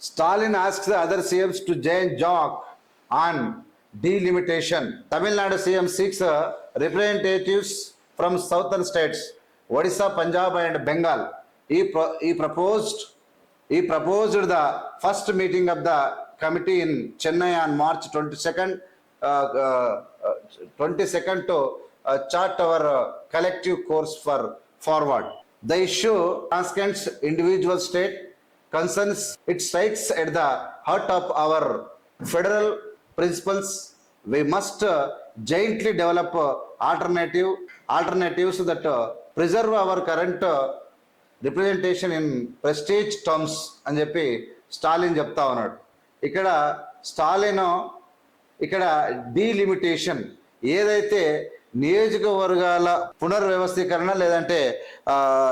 Stalin asks the other CMs to join JOC on delimitation. Tamil Nadu CM seeks representatives from southern states, Odisha, Punjab, and Bengal. He proposed the first meeting of the committee in Chennai on March 22nd, 22nd to chart our collective course for forward. The issue transcends individual state concerns. It strikes at the heart of our federal principles. We must jointly develop alternatives that preserve our current representation in prestige terms అని చెప్పి స్టాలిన్ చెప్తా ఉన్నాడు. స్టాలిన్ ఇక్కడ delimitation ఏదైతే నియోజకవర్గాల పునర్వ్యవస్థీకరణ లేదంటే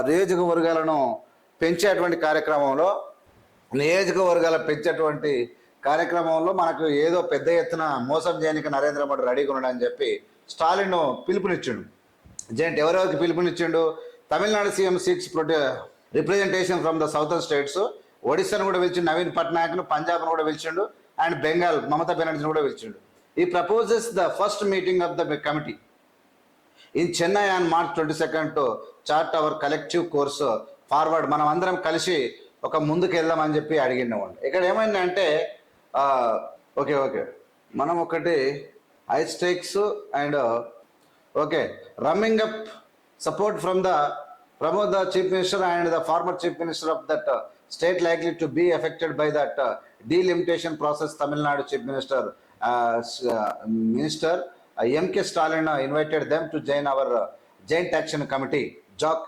నియోజకవర్గాలను పెంచేటువంటి కార్యక్రమంలో మనకు ఏదో పెద్ద ఎత్తున మోసం చేయడానికి నరేంద్ర మోడీ రెడీగా ఉన్నాడని చెప్పి స్టాలిన్ పిలుపునిచ్చిండు. ఎవరెవరికి పిలుపునిచ్చిండు? Tamil Nadu CM seeks representation from the southern states. ఒడిశాను కూడా పిలిచిండు, నవీన్ పట్నాయక్ను, పంజాబ్ను కూడా పిలిచిండు, అండ్ బెంగాల్ మమతా బెనర్జీని కూడా పిలిచిండు. ఈ proposes the first meeting of the committee in Chennai on March 22nd to chart our collective course forward. మనం అందరం కలిసి ఒక ముందుకు వెళ్దామని చెప్పి అడిగిండేవాడు. ఇక్కడ ఏమైందంటే ఓకే మనం ఒకటి high stakes and drumming up support from the chief minister and the former chief minister of that state likely to be affected by that delimitation process. Tamil Nadu chief minister M.K. Stalin invited them to join our joint action committee JOC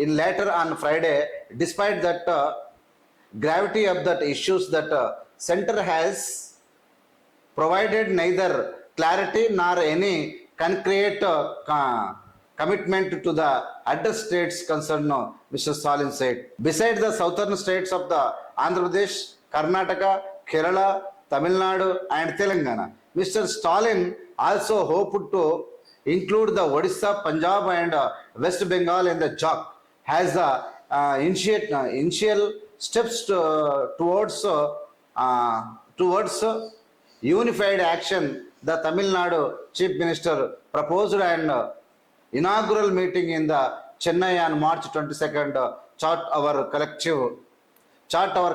in later on Friday. Despite that gravity of that issues, that center has provided neither clarity nor any concrete commitment to the other states concerned, Mr. Stalin said. Besides the southern states of the Andhra Pradesh, Karnataka, Kerala, Tamil Nadu and Telangana, Mr. Stalin also hoped to include the Odisha, Punjab and West Bengal in the JOC as the initial steps towards unified action. The Tamil Nadu chief minister proposed an inaugural meeting in the Chennai on March 22nd chart our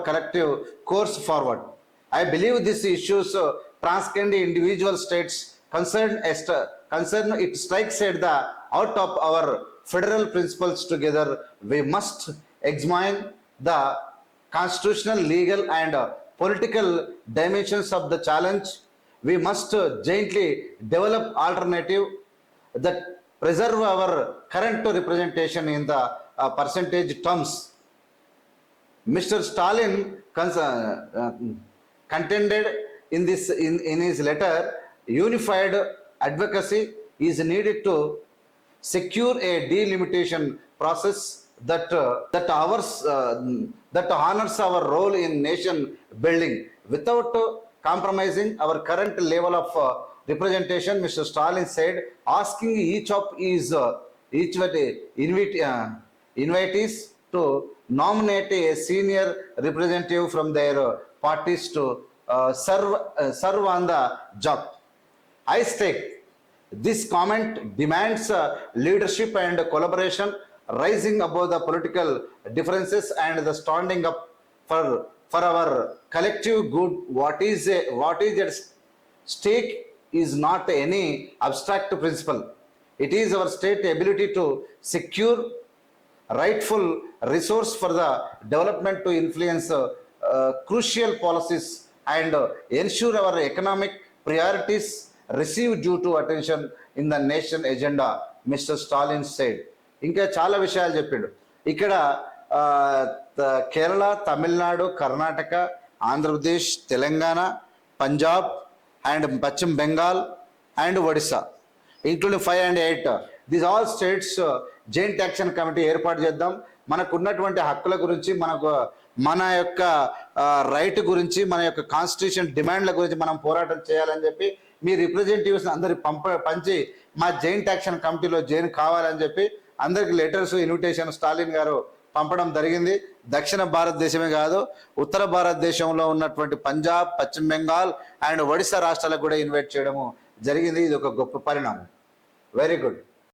collective course forward. I believe these issues transcend individual states concern. It strikes at the out of our federal principles. Together we must examine the constitutional, legal and political dimensions of the challenge. We must jointly develop alternative that preserve our current representation in the percentage terms. Mr. Stalin contended in his letter, unified advocacy is needed to secure a delimitation process that honors our role in nation building without compromising our current level of representation. Mr. Stalin said, asking each invitees to nominate a senior representative from their parties to serve on the JOC. I state this comment demands leadership and collaboration, rising above the political differences and the standing up for our collective good. What is at stake is not any abstract principle. It is our state ability to secure rightful resource for the development to influence crucial policies and ensure our economic priorities receive due to attention in the nation agenda, Mr. Stalin said. ఇంకా చాలా విషయాలు చెప్పిండు. ఇక్కడ Kerala, Tamil Nadu, Karnataka, Andhra Pradesh, Telangana, Punjab and Pachim Bengal and Odisha, including 5 and 8. These all states joint action committee ఏర్పాటు చేద్దాం. మనకు ఉన్నటువంటి హక్కుల గురించి, మన యొక్క రైట్ గురించి, మన యొక్క కాన్స్టిట్యూషన్ డిమాండ్ల గురించి మనం పోరాటం చేయాలని చెప్పి మీ రిప్రజెంటేటివ్స్ అందరికి పంచి మా జాయింట్ యాక్షన్ కమిటీలో జాయిన్ కావాలని చెప్పి అందరికి లెటర్స్, ఇన్విటేషన్ స్టాలిన్ గారు పంపడం జరిగింది. దక్షిణ భారతదేశమే కాదు, ఉత్తర భారతదేశంలో ఉన్నటువంటి పంజాబ్, పశ్చిమ బెంగాల్ అండ్ ఒడిశా రాష్ట్రాలకు కూడా ఇన్వైట్ చేయడము జరిగింది. ఇది ఒక గొప్ప పరిణామం. Very good.